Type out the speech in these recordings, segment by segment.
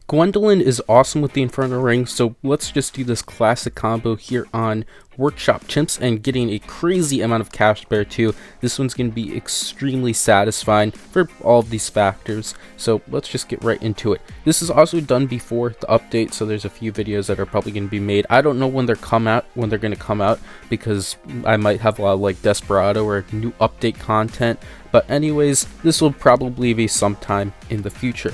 Gwendolyn is awesome with the Inferno ring, so let's just do this classic combo here on Workshop Chimps and getting a crazy amount of cash bear too. This one's going to be extremely satisfying for all of these factors, so let's just get right into it. This is also done before the update, so there's a few videos that are probably going to be made. I don't know when they're going to come out because I might have a lot of like Desperado or new update content, but anyways, this will probably be sometime in the future.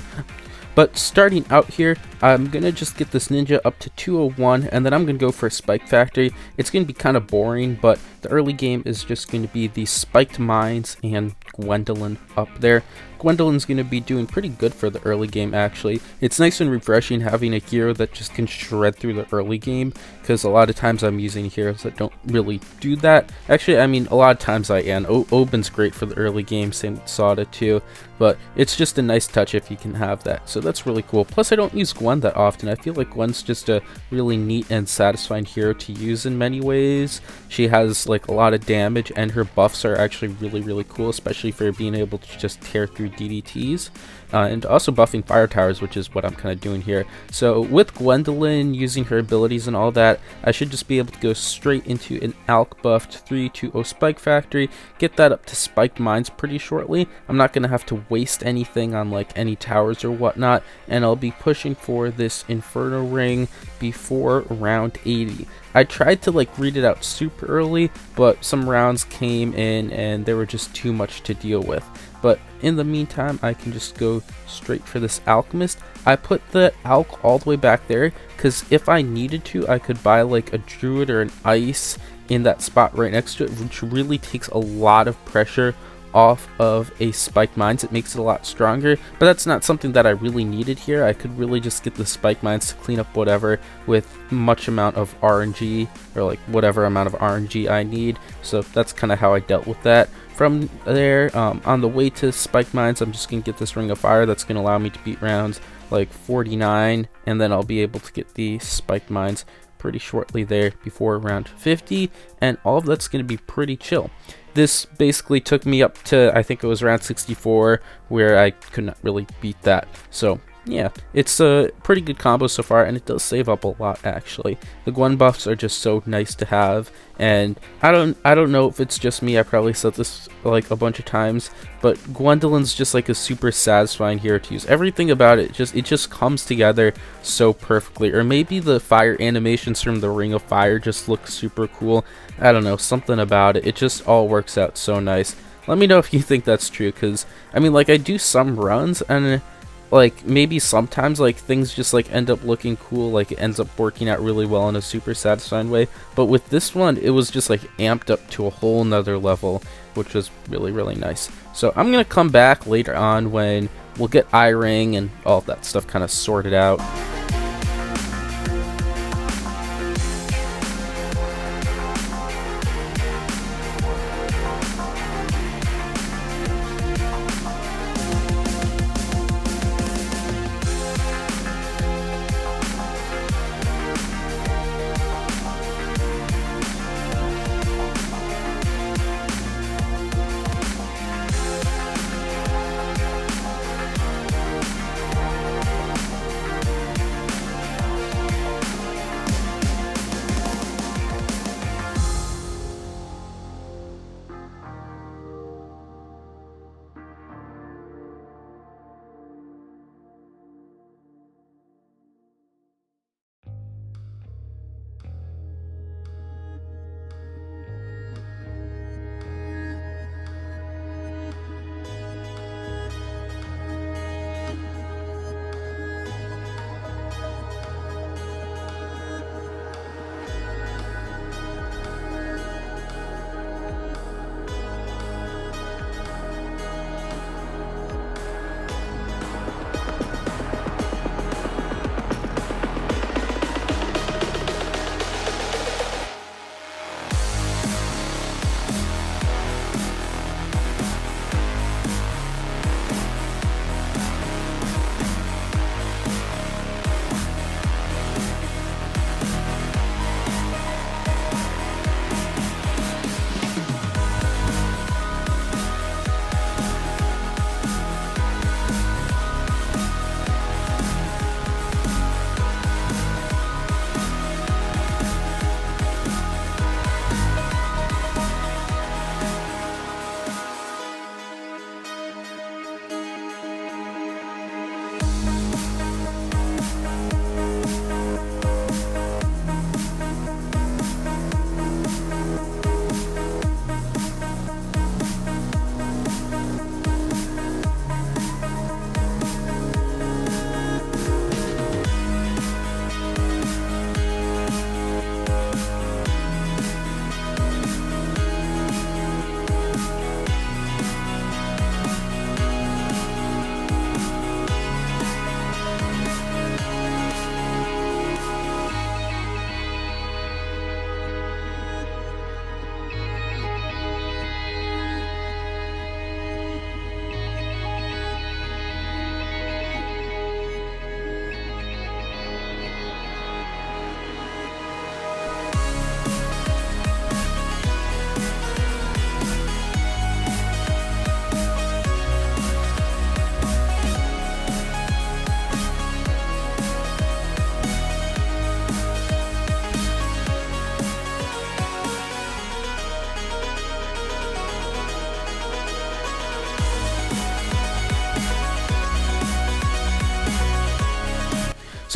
But starting out here, I'm going to just get this ninja up to 201, and then I'm going to go for a spike factory. It's going to be kind of boring, but the early game is just going to be the spiked mines and Gwendolyn up there. Gwendolyn's going to be doing pretty good for the early game, actually. It's nice and refreshing having a hero that just can shred through the early game, because a lot of times I'm using heroes that don't really do that. Actually, I mean, a lot of times I am. Oben's great for the early game, same with Sada too, but it's just a nice touch if you can have that, so that's really cool. Plus, I don't use Gwen that often. I feel like Gwen's just a really neat and satisfying hero to use in many ways. She has like a lot of damage, and her buffs are actually really cool, especially for being able to just tear through DDTs, and also buffing fire towers, which is what I'm kind of doing here. So with Gwendolyn using her abilities and all that, I should just be able to go straight into an alk buffed 320 spike factory, get that up to spiked mines pretty shortly. I'm not going to have to waste anything on like any towers or whatnot, and I'll be pushing for this Inferno ring before round 80. I tried to like read it out super early, but some rounds came in and there were just too much to deal with. But in the meantime, I can just go straight for this alchemist. I put the alk all the way back there because if I needed to, I could buy like a druid or an ice in that spot right next to it, which really takes a lot of pressure off of a spiked mines. It makes it a lot stronger, but that's not something that I really needed here. I could really just get the spiked mines to clean up whatever with much amount of RNG, or like whatever amount of RNG I need. So that's kind of how I dealt with that. From there, on the way to spiked mines, I'm just gonna get this ring of fire that's gonna allow me to beat rounds like 49, and then I'll be able to get the spiked mines pretty shortly there before round 50, and all of that's going to be pretty chill. This basically took me up to, I think it was round 64, where I could not really beat that. So yeah, it's a pretty good combo so far, and it does save up a lot actually. The Gwen buffs are just so nice to have, and I don't know if it's just me. I probably said this like a bunch of times, but Gwendolyn's just like a super satisfying hero to use. Everything about it just comes together so perfectly. Or maybe the fire animations from the Ring of Fire just look super cool. I don't know, something about it. It just all works out so nice. Let me know if you think that's true, because I mean, like, I do some runs and like maybe sometimes like things just like end up looking cool, like it ends up working out really well in a super satisfying way, but with this one it was just like amped up to a whole nother level, which was really nice. So I'm gonna come back later on when we'll get I-Ring and all that stuff kind of sorted out.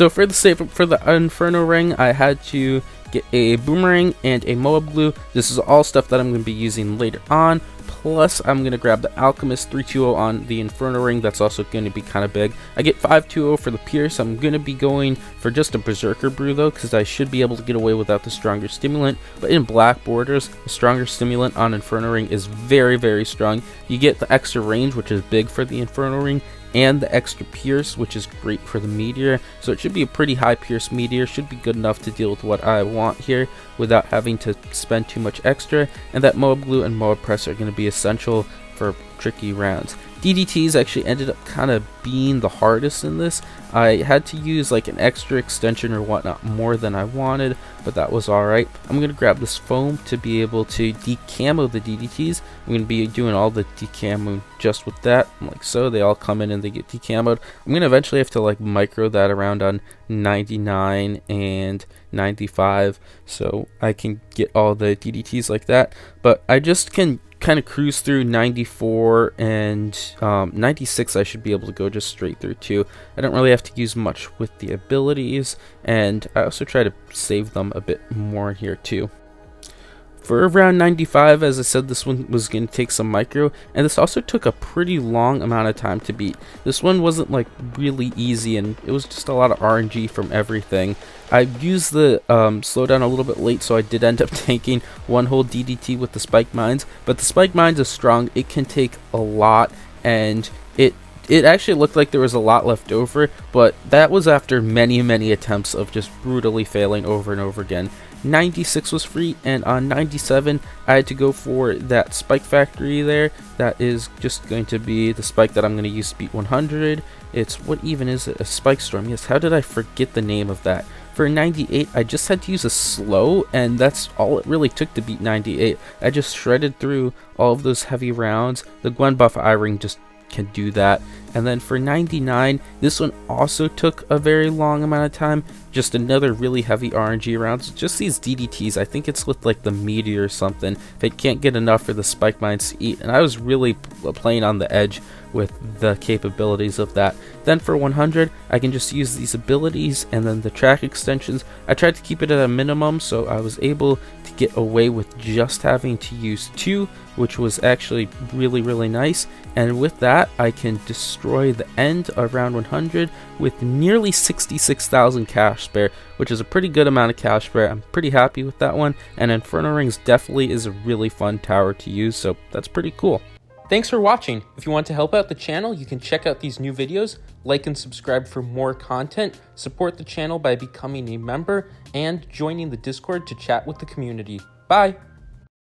So for the Inferno ring, I had to get a boomerang and a Moab glue. This is all stuff that I'm going to be using later on. Plus, I'm going to grab the Alchemist 320 on the Inferno ring. That's also going to be kind of big. I get 520 for the Pierce. I'm going to be going for just a Berserker brew though, because I should be able to get away without the stronger stimulant. But in black borders, the stronger stimulant on Inferno ring is very, very strong. You get the extra range, which is big for the Inferno ring, and the extra Pierce, which is great for the Meteor. So it should be a pretty high Pierce Meteor. Should be good enough to deal with what I want here without having to spend too much extra. And that Moab glue and Moab press are going to be essential for tricky rounds. DDTs actually ended up kind of being the hardest in this. I had to use like an extra extension or whatnot more than I wanted, but that was alright. I'm going to grab this foam to be able to decamo the DDTs. I'm going to be doing all the decamo just with that, like so. They all come in and they get decamoed. I'm going to eventually have to like micro that around on 99 and 95 so I can get all the DDTs like that, but I just can kind of cruise through 94 and 96. I should be able to go just straight through too. I don't really have to use much with the abilities, and I also try to save them a bit more here too. For around 95, as I said, this one was going to take some micro, and this also took a pretty long amount of time to beat. This one wasn't like really easy, and it was just a lot of RNG from everything. I used the slowdown a little bit late, so I did end up taking one whole DDT with the spike mines, but the spike mines is strong. It can take a lot, and it actually looked like there was a lot left over, but that was after many attempts of just brutally failing over and over again. 96 was free, and on 97 I had to go for that spike factory there. That is just going to be the spike that I'm going to use to beat 100. It's, what even is it? A spike storm. Yes, how did I forget the name of that? For 98, I just had to use a slow, and that's all it really took to beat 98. I just shredded through all of those heavy rounds. The Gwen buff I-ring just can do that. And then for 99, this one also took a very long amount of time. Just another really heavy RNG rounds. Just these DDTs, I think it's with like the Meteor or something. If it can't get enough for the spike mines to eat, and I was really playing on the edge with the capabilities of that. Then for 100, I can just use these abilities and then the track extensions. I tried to keep it at a minimum, so I was able to get away with just having to use 2, which was actually really nice. And with that, I can destroy the end of round 100 with nearly 66,000 cash spare, which is a pretty good amount of cash spare. I'm pretty happy with that one, and Inferno Rings definitely is a really fun tower to use, so that's pretty cool. Thanks for watching. If you want to help out the channel, you can check out these new videos, like and subscribe for more content, support the channel by becoming a member, and joining the Discord to chat with the community. Bye!